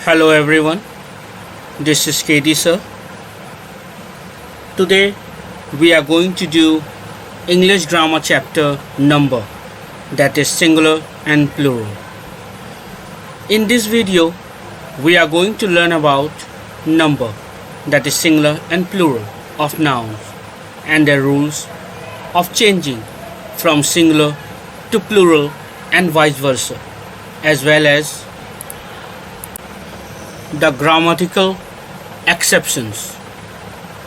Hello everyone, this is KD sir. Today we are going to do English grammar chapter number, that is singular and plural. In this video we are going to learn about number, that is singular and plural of nouns, and their rules of changing from singular to plural and vice versa, as well as the grammatical exceptions.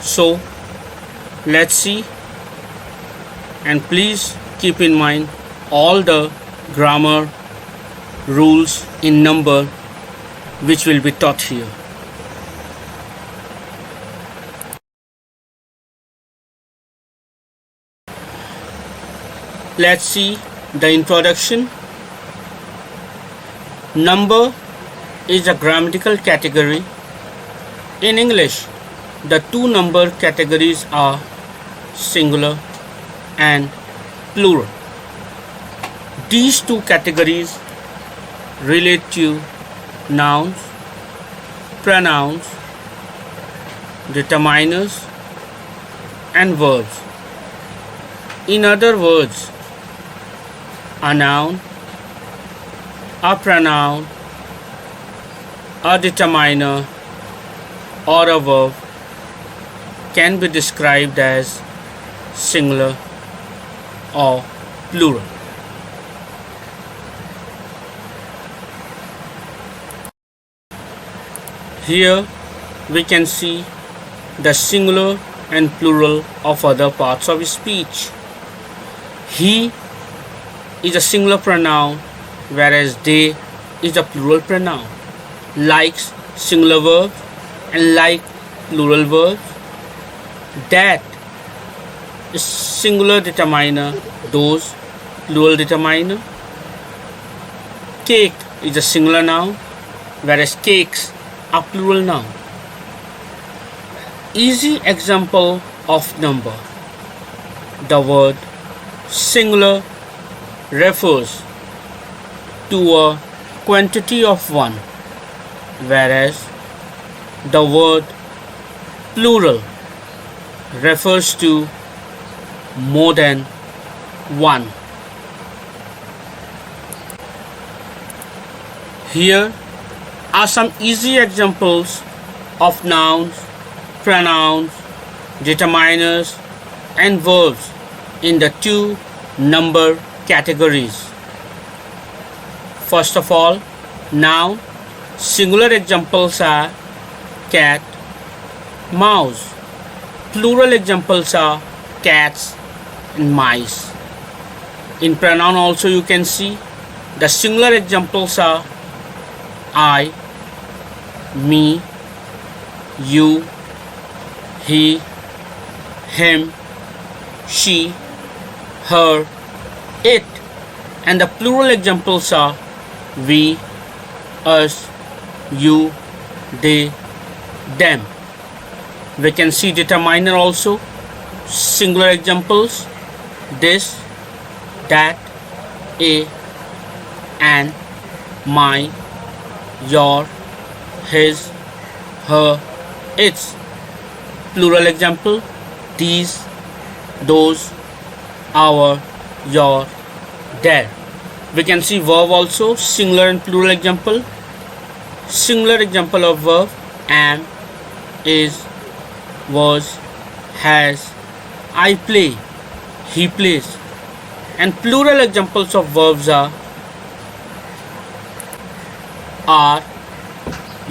So let's see, and please keep in mind all the grammar rules in number which will be taught here. Let's see the introduction. Number is a grammatical category. In English, the two number categories are singular and plural. These two categories relate to nouns, pronouns, determiners, and verbs. In other words, a noun, a pronoun, a determiner, or a verb can be described as singular or plural. Here we can see the singular and plural of other parts of speech. He is a singular pronoun, whereas they is a plural pronoun. Likes, singular verbs, and like, plural verbs. That is singular determiner, those, plural determiner. Cake is a singular noun, whereas cakes are plural noun. Easy example of number. The word singular refers to a quantity of one, whereas the word plural refers to more than one. Here are some easy examples of nouns, pronouns, determiners, and verbs in the two number categories. First of all, noun. Singular examples are cat, mouse. Plural examples are cats and mice. In pronoun also you can see the singular examples are I, me, you, he, him, she, her, it, and the plural examples are we, us, you, they, them. We can see determiner also. Singular examples this, that, a, and, my, your, his, her, its. Plural example these, those, our, your, their. We can see verb also, singular and plural example. Singular example of verb am, is, was, has, I play, he plays. And plural examples of verbs are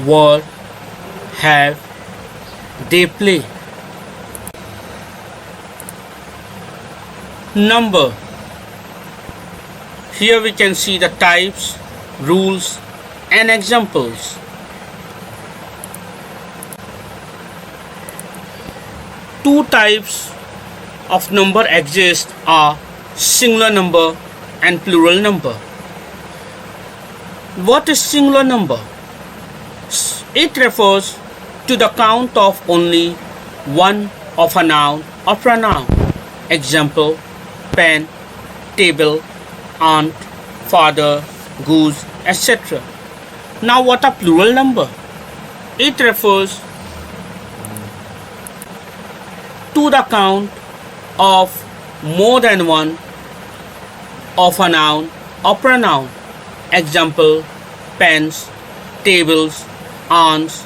were, have, they play. Number. Here we can see the types, rules, and examples. Two types of number exist are singular number and plural number. What is singular number? It refers to the count of only one of a noun or pronoun. Example, pen, table, aunt, father, goose, etc. Now what a plural number? It refers to the count of more than one of a noun or pronoun. Example, pens, tables, aunts,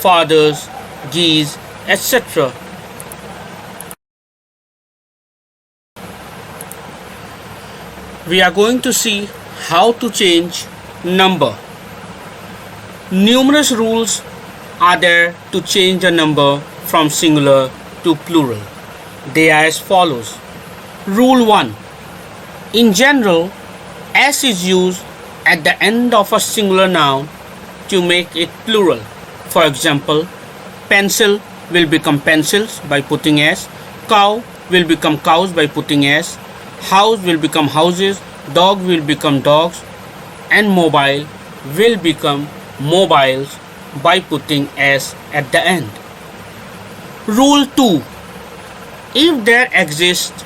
fathers, geese, etc. We are going to see how to change number. Numerous rules are there to change a number from singular to plural. They are as follows. Rule 1. In general, S is used at the end of a singular noun to make it plural. For example, pencil will become pencils by putting S, cow will become cows by putting S, house will become houses, dog will become dogs, and mobile will become mobiles by putting S at the end. Rule 2. If there exists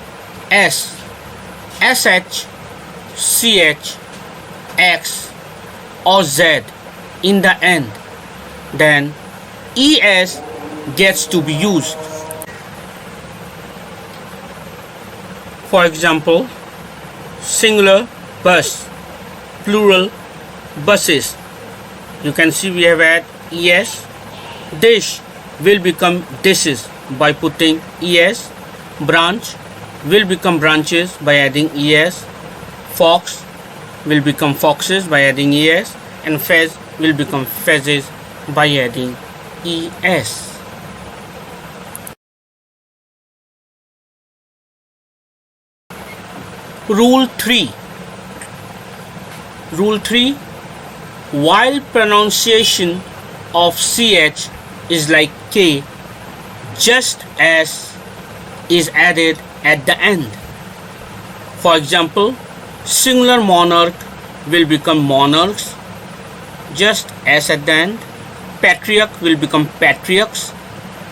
S, SH, CH, X or Z in the end, then ES gets to be used. For example, singular bus, plural buses. You can see we have had ES. Dish will become dishes by putting ES. Branch will become branches by adding ES. Fox will become foxes by adding ES. And fez will become fezzes by adding ES. Rule 3. Rule 3. While pronunciation of CH is like K, just as is added at the end. For example, singular monarch will become monarchs, just as at the end. Patriarch will become patriarchs.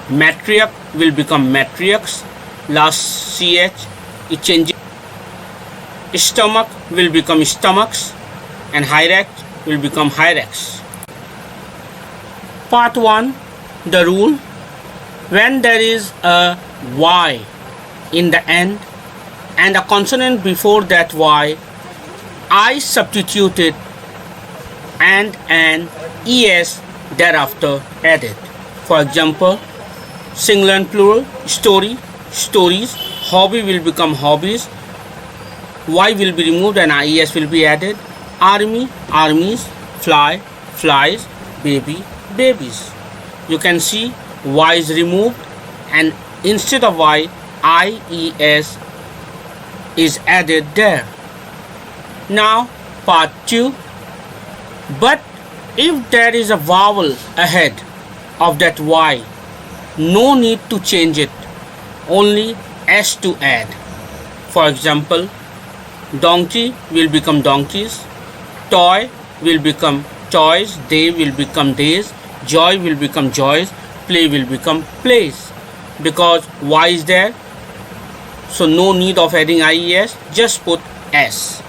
Matriarch will become matriarchs. Last CH, it changes. Stomach will become stomachs, and hierarch will become hierarchs. Part 1. The rule. When there is a Y in the end and a consonant before that Y, I substitute it and an ES thereafter added. For example, singular and plural, story, stories, hobby will become hobbies, Y will be removed and IES will be added. Army, armies, fly, flies, baby, babies. You can see Y is removed and instead of Y, IES is added there. Now part 2. But if there is a vowel ahead of that Y, no need to change it, only S to add. For example, donkey will become donkeys, toy will become toys, day will become days, joy will become joys, play will become plays. Because Y is there, so no need of adding IES, just put S.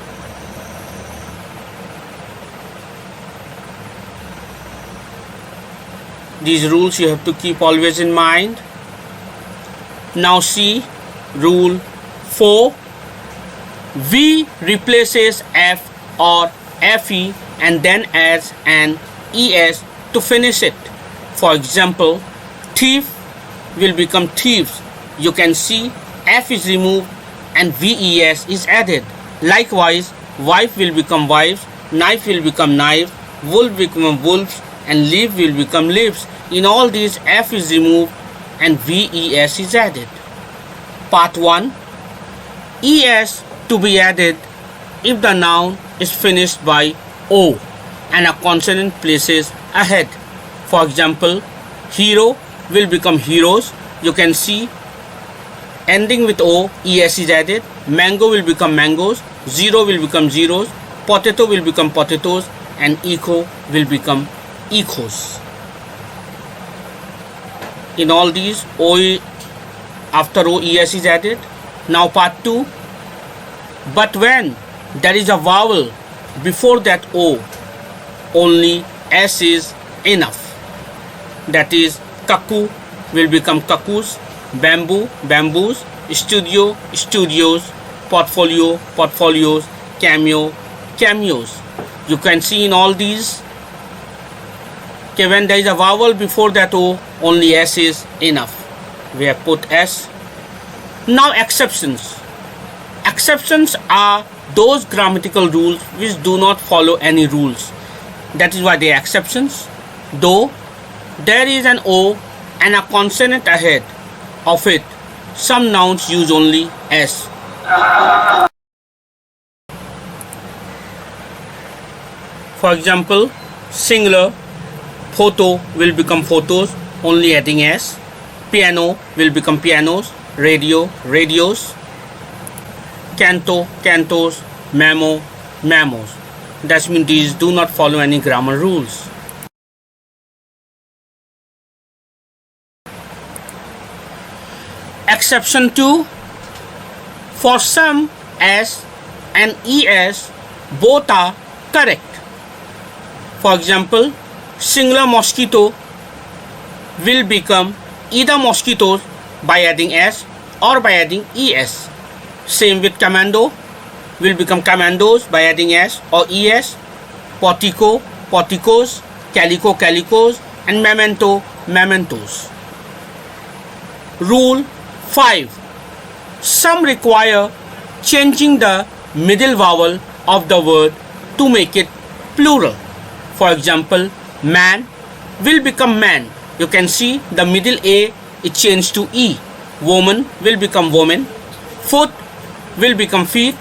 These rules you have to keep always in mind. Now see rule 4. V replaces F or FE and then adds an ES to finish it. For example, thief will become thieves. You can see F is removed and VES is added. Likewise, wife will become wives, knife will become knives, wolf will become wolves, and leaf will become leaves. In all these, F is removed and VES is added. Part 1. ES to be added if the noun is finished by O and a consonant places ahead. For example, hero will become heroes. You can see ending with O, ES is added. Mango will become mangoes. Zero will become zeros. Potato will become potatoes. And echo will become echos. In all these, O after O, ES is added. Now part 2. But when there is a vowel before that O, only S is enough. That is, kaku will become kakus, bamboo, bamboos, studio, studios, portfolio, portfolios, cameo, cameos. You can see in all these, okay, when there is a vowel before that O, only S is enough. We have put S. Now exceptions. Exceptions are those grammatical rules which do not follow any rules. That is why they are exceptions. Though there is an O and a consonant ahead of it, some nouns use only S. For example, singular, photo will become photos, only adding S. Piano will become pianos, radio, radios. Canto, cantos, memo, memos. That means these do not follow any grammar rules. Exception 2. For some, S and ES both are correct. For example, singular mosquito will become either mosquitoes by adding S or by adding ES. Same with commando will become commandos by adding S or ES. Portico, porticos, calico, calicos, and memento, mementos. Rule 5. Some require changing the middle vowel of the word to make it plural. For example, man will become man. You can see the middle A is changed to E. Woman will become woman. Foot will become feet.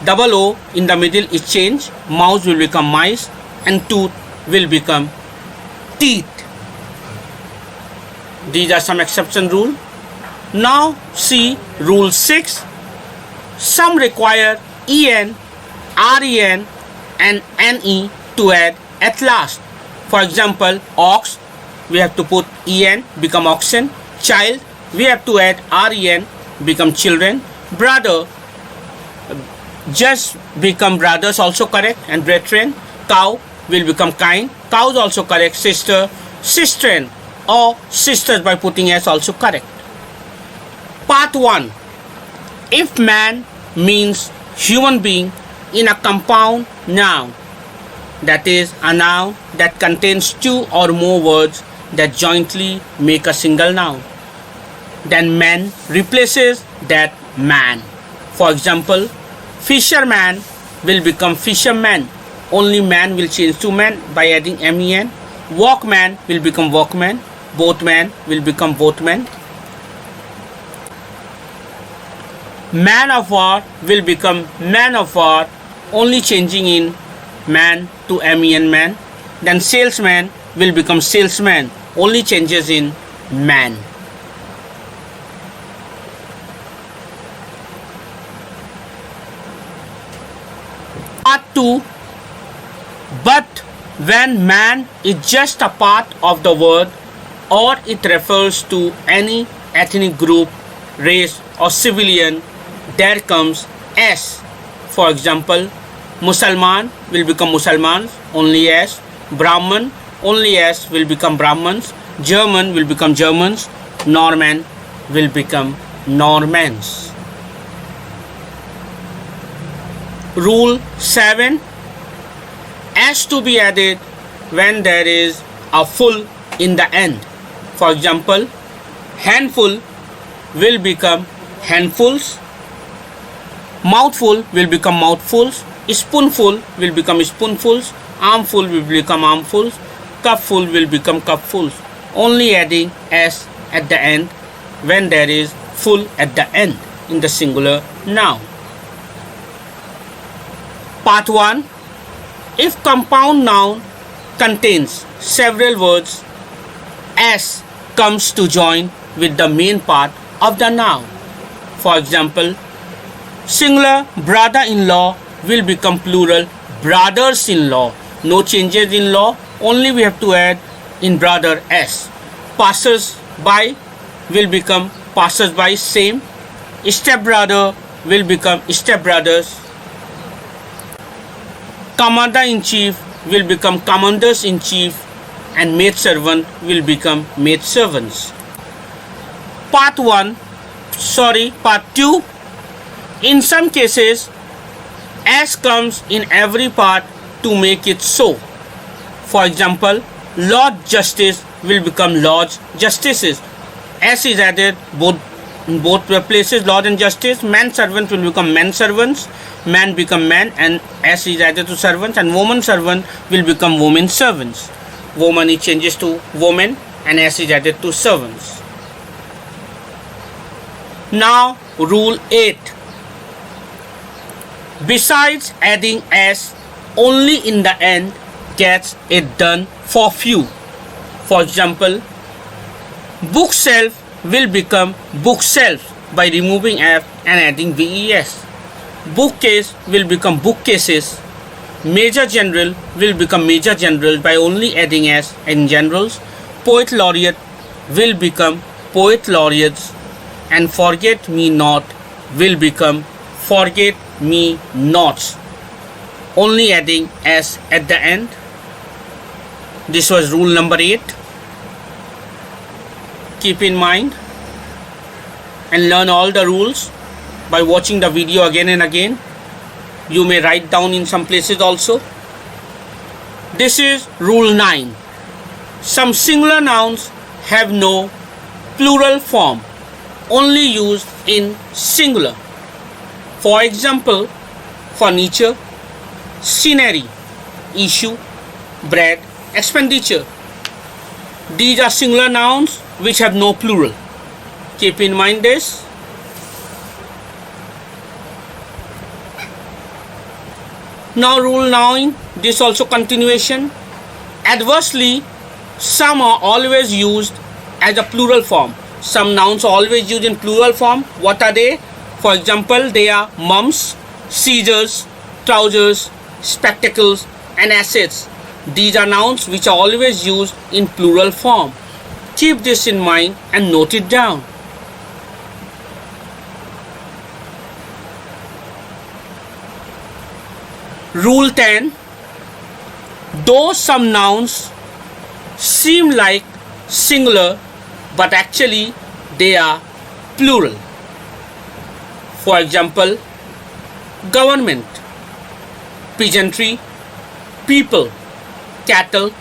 Double O in the middle is changed. Mouse will become mice. And tooth will become teeth. These are some exception rules. Now see rule 6. Some require EN, REN and NE to add at last. For example, ox, we have to put EN, become oxen. Child, we have to add REN, become children. Brother, just become brothers, also correct. And brethren, cow will become kind. Cows also correct. Sister, sistren or sisters by putting S also correct. Part 1. If man means human being in a compound noun, that is a noun that contains two or more words that jointly make a single noun, then man replaces that man. For example, fisherman will become fisherman. Only man will change to man by adding men. Walkman will become walkman. Boatman will become boatman. Man of war will become man of war, only changing in man to men man. Then salesman will become salesman, only changes in man. Part 2. But when man is just a part of the word, or it refers to any ethnic group, race or civilian, there comes S. For example, Musalman will become Musalmans, only S. Brahman, only S will become Brahmans. German will become Germans. Norman will become Normans. Rule 7. S to be added when there is a full in the end. For example, handful will become handfuls. Mouthful will become mouthfuls. Spoonful will become spoonfuls. Armful will become armfuls. Cupful will become cupfuls. Only adding S at the end when there is full at the end in the singular noun. Part 1. If compound noun contains several words, S comes to join with the main part of the noun. For example, singular brother-in-law will become plural brothers-in-law. No changes in law, only we have to add in brother S. Passers-by will become passers-by, same. Stepbrother will become stepbrothers. Commander-in-chief will become commanders in chief and maidservant will become maidservants. Part 2. In some cases, S comes in every part to make it so. For example, Lord Justice will become Lords Justices. S is added in both places, Lord and Justice. Man servant will become men servants. Man become man, and S is added to servants. And woman servant will become women servants. Woman it changes to woman, and S is added to servants. Now rule 8. Besides adding S, only in the end gets it done for few. For example, bookshelf will become bookshelf by removing F and adding VES. Bookcase will become bookcases. Major general will become major general by only adding S in generals. Poet laureate will become poet laureates, and forget me not will become forget me nots, only adding S at the end. This was rule number 8. Keep in mind and learn all the rules by watching the video again and again. You may write down in some places also. This is rule 9. Some singular nouns have no plural form, only used in singular. For example, furniture, scenery, issue, bread, expenditure. These are singular nouns which have no plural. Keep in mind this. Now rule 9, this also continuation. Adversely, some are always used as a plural form. Some nouns are always used in plural form. What are they? For example, they are mums, scissors, trousers, spectacles, and assets. These are nouns which are always used in plural form. Keep this in mind and note it down. Rule 10. Though some nouns seem like singular, but actually they are plural. For example, government, peasantry, people, cattle,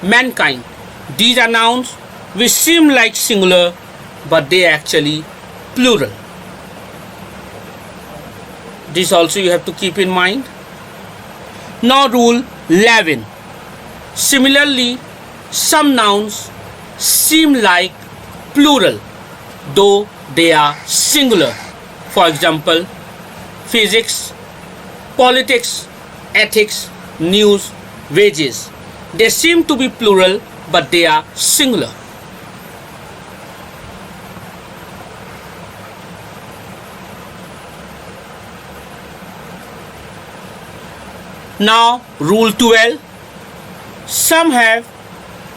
mankind. These are nouns which seem like singular, but they are actually plural. This also you have to keep in mind. Now rule 11. Similarly, some nouns seem like plural, though they are singular. For example, physics, politics, ethics, news, wages. They seem to be plural, but they are singular. Now rule 12. Some have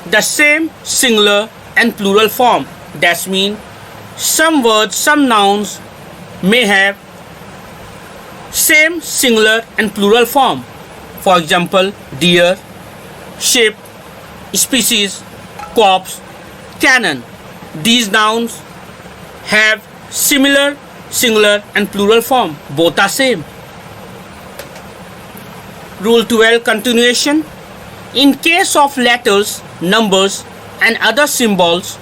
the same singular and plural form. That means some words, some nouns may have same singular and plural form. For example, deer, ship, species, corpse, cannon. These nouns have similar singular and plural form. Both are same. Rule 12 continuation. In case of letters, numbers, and other symbols,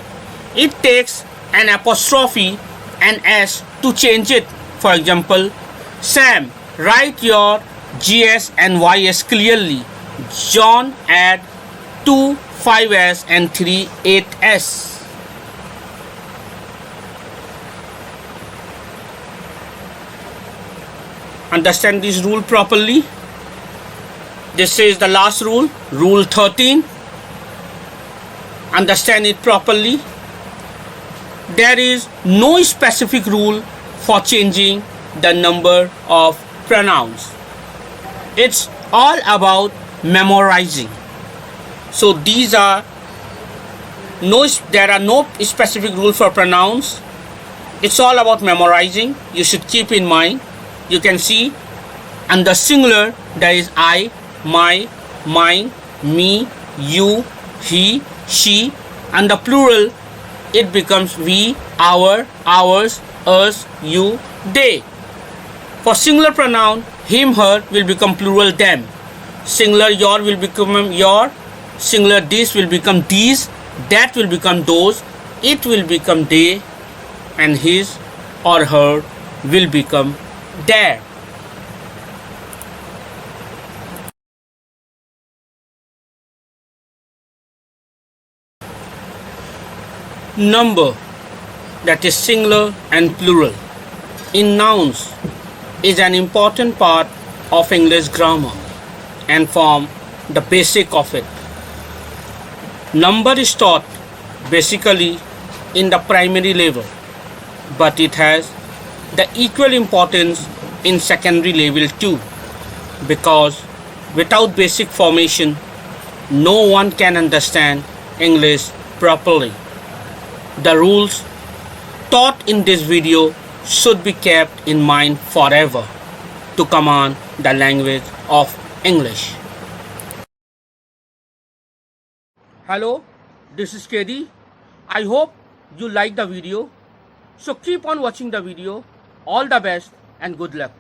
it takes an apostrophe and S to change it. For example, Sam, write your GS and YS clearly. John, add 2 5S and 3 8S. Understand this rule properly. This is the last rule, rule 13. Understand it properly. There is no specific rule for changing the number of pronouns. It's all about memorizing. So there are no specific rule for pronouns. It's all about memorizing. You should keep in mind. You can see under singular there is I, my, mine, me, you, he, she, and the plural it becomes we, our, ours, us, you, they. For singular pronoun, him, her will become plural them. Singular your will become your. Singular this will become these. That will become those. It will become they. And his or her will become their. Number, that is singular and plural, in nouns is an important part of English grammar and form the basic of it. Number is taught basically in the primary level, but it has the equal importance in secondary level too, because without basic formation no one can understand English properly. The rules taught in this video should be kept in mind forever to command the language of English. Hello, this is KD. I hope you like the video. So keep on watching the video. All the best and good luck.